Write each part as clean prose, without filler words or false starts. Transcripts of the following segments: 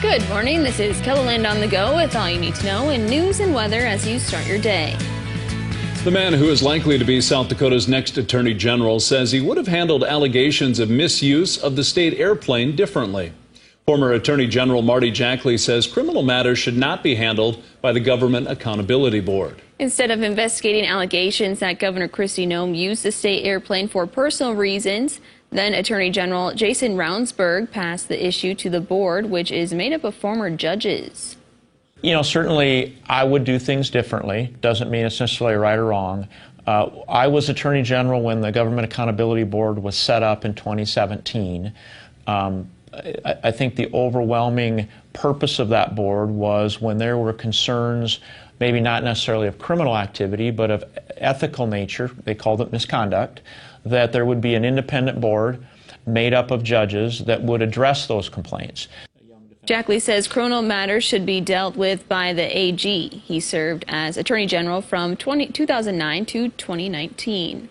Good morning. This is KELOLAND on the go with all you need to know in news and weather as you start your day. The man who is likely to be South Dakota's next Attorney General says he would have handled allegations of misuse of the state airplane differently. Former Attorney General Marty Jackley says criminal matters should not be handled by the Government Accountability Board. Instead of investigating allegations that Governor Kristi Noem used the state airplane for personal reasons, then Attorney General Jason Ravnsborg passed the issue to the board, which is made up of former judges. You know, certainly I would do things differently. Doesn't mean it's necessarily right or wrong. I was Attorney General when the Government Accountability Board was set up in 2017. I think the overwhelming purpose of that board was when there were concerns, maybe not necessarily of criminal activity, but of ethical nature, they called it misconduct, that there would be an independent board made up of judges that would address those complaints. Jackley says criminal matters should be dealt with by the AG. He served as Attorney General from 2009 to 2019.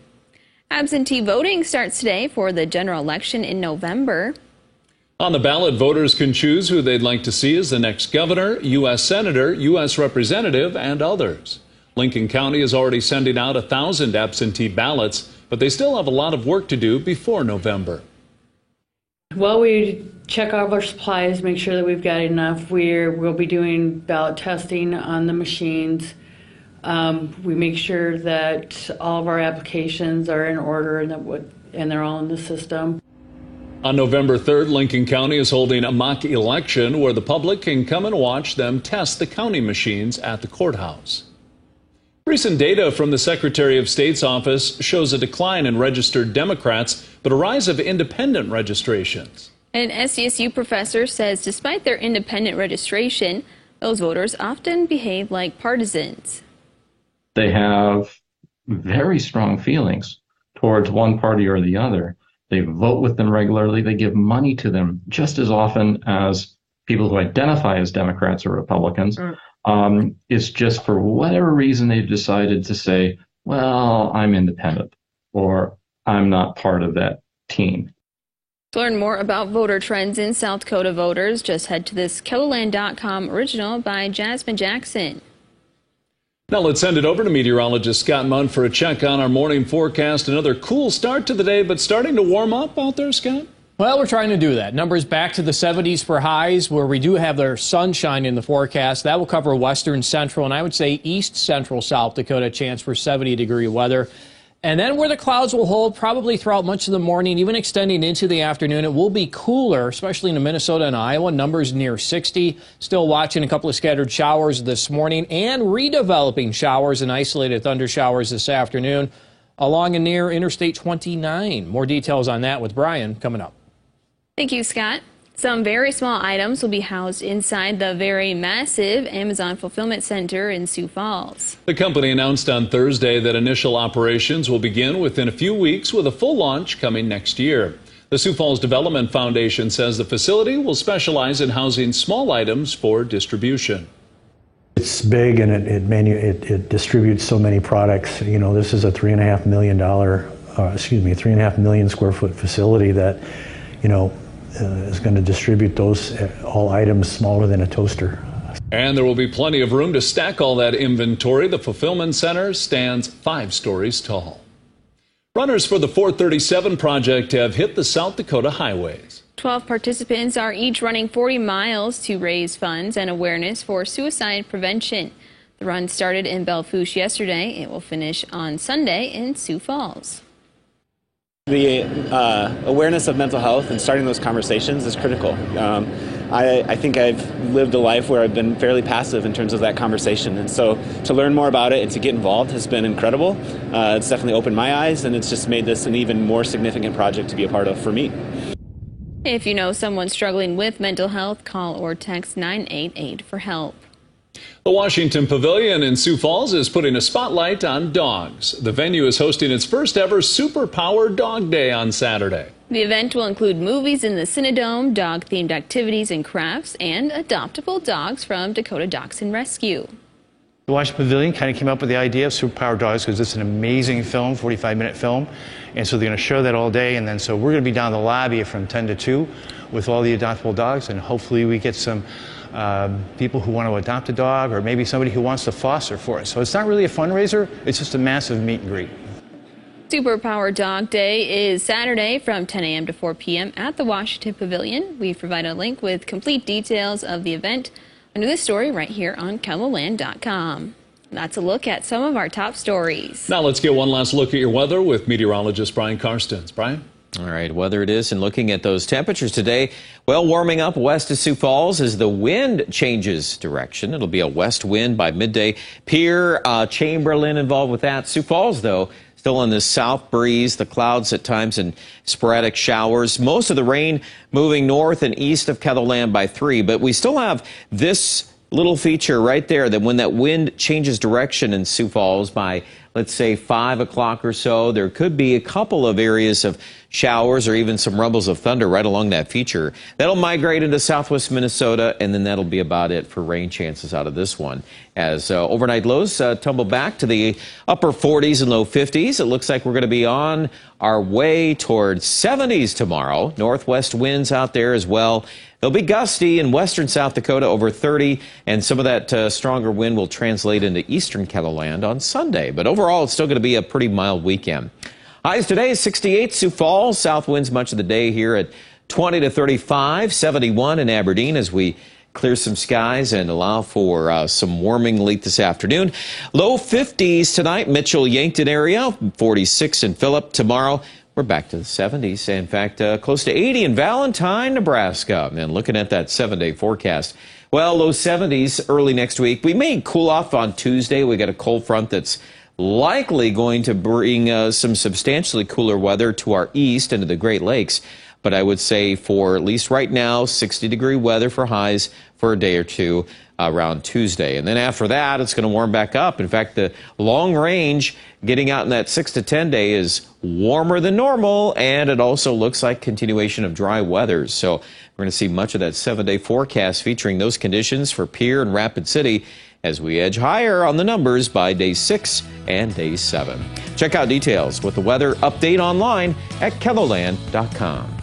Absentee voting starts today for the general election in November. On the ballot, voters can choose who they'd like to see as the next governor, U.S. Senator, U.S. Representative, and others. Lincoln County is already sending out 1,000 absentee ballots, but they still have a lot of work to do before November. Well, we check all of our supplies, make sure that we've got enough. We'll be doing ballot testing on the machines. We make sure that all of our applications are in order and they're all in the system. On November 3rd, Lincoln County is holding a mock election where the public can come and watch them test the county machines at the courthouse. Recent data from the Secretary of State's office shows a decline in registered Democrats, but a rise of independent registrations. An SDSU professor says despite their independent registration, those voters often behave like partisans. They have very strong feelings towards one party or the other. They vote with them regularly. They give money to them just as often as people who identify as Democrats or Republicans. It's just for whatever reason they've decided to say, well, I'm independent or I'm not part of that team. To learn more about voter trends in South Dakota voters, just head to this KELOLAND.com original by Jasmine Jackson. Now let's send it over to meteorologist Scott Munn for a check on our morning forecast. Another cool start to the day, but starting to warm up out there, Scott? Well, we're trying to do that. Numbers back to the 70s for highs, where we do have their sunshine in the forecast. That will cover western, central, and I would say east central South Dakota, chance for 70-degree weather. And then where the clouds will hold probably throughout much of the morning, even extending into the afternoon, it will be cooler, especially in Minnesota and Iowa. Numbers near 60. Still watching a couple of scattered showers this morning and redeveloping showers and isolated thunder showers this afternoon along and near Interstate 29. More details on that with Brian coming up. Thank you, Scott. Some very small items will be housed inside the very massive Amazon Fulfillment Center in Sioux Falls. The company announced on Thursday that initial operations will begin within a few weeks with a full launch coming next year. The Sioux Falls Development Foundation says the facility will specialize in housing small items for distribution. It's big and it distributes so many products. You know, this is a $3.5 million square foot facility that, you know, is going to distribute those all items smaller than a toaster. And there will be plenty of room to stack all that inventory. The fulfillment center stands 5 stories tall. Runners for the 437 project have hit the South Dakota highways. 12 participants are each running 40 miles to raise funds and awareness for suicide prevention. The run started in Belle Fourche yesterday. It will finish on Sunday in Sioux Falls. The awareness of mental health and starting those conversations is critical. I think I've lived a life where I've been fairly passive in terms of that conversation, and so to learn more about it and to get involved has been incredible. It's definitely opened my eyes, and it's just made this an even more significant project to be a part of for me. If you know someone struggling with mental health, call or text 988 for help. The Washington Pavilion in Sioux Falls is putting a spotlight on dogs. The venue is hosting its first ever Superpower Dog Day on Saturday. The event will include movies in the Cinedome, dog-themed activities and crafts, and adoptable dogs from Dakota Dachshund Rescue. The Washington Pavilion kind of came up with the idea of Superpower Dogs because it's an amazing film, 45-minute film. And so they're going to show that all day. And then so we're going to be down in the lobby from 10 to 2 with all the adoptable dogs, and hopefully we get some people who want to adopt a dog, or maybe somebody who wants to foster for us. So it's not really a fundraiser, it's just a massive meet and greet. Superpower Dog Day is Saturday from 10 a.m. to 4 p.m. at the Washington Pavilion. We provide a link with complete details of the event under this story right here on KELOLAND.com. That's a look at some of our top stories. Now let's get one last look at your weather with meteorologist Brian Karstens. Brian? All right, weather it is, and looking at those temperatures today, well, warming up west of Sioux Falls as the wind changes direction. It'll be a west wind by midday. Pierre, Chamberlain involved with that. Sioux Falls, though, still on this south breeze, the clouds at times and sporadic showers. Most of the rain moving north and east of KELOLAND by 3, but we still have this little feature right there that when that wind changes direction in Sioux Falls by, let's say, 5 o'clock or so, there could be a couple of areas of showers or even some rumbles of thunder right along that feature. That'll migrate into southwest Minnesota, and then that'll be about it for rain chances out of this one. As overnight lows tumble back to the upper 40s and low 50s, it looks like we're going to be on our way towards 70s tomorrow. Northwest winds out there as well. They'll be gusty in western South Dakota over 30, and some of that stronger wind will translate into eastern KELOLAND on Sunday. But overall, it's still going to be a pretty mild weekend. Highs today, 68 Sioux Falls. South winds much of the day here at 20 to 35, 71 in Aberdeen as we clear some skies and allow for some warming late this afternoon. Low 50s tonight, Mitchell, Yankton area, 46 in Phillip. Tomorrow, we're back to the 70s. In fact, close to 80 in Valentine, Nebraska. And looking at that 7-day forecast, well, low 70s early next week. We may cool off on Tuesday. We got a cold front that's likely going to bring some substantially cooler weather to our east into the Great Lakes. But I would say for at least right now, 60-degree weather for highs for a day or two around Tuesday. And then after that, it's going to warm back up. In fact, the long range getting out in that 6 to 10 day is warmer than normal, and it also looks like continuation of dry weather. So we're going to see much of that 7-day forecast featuring those conditions for Pierre and Rapid City as we edge higher on the numbers by day 6 and day 7. Check out details with the weather update online at KELOLAND.com.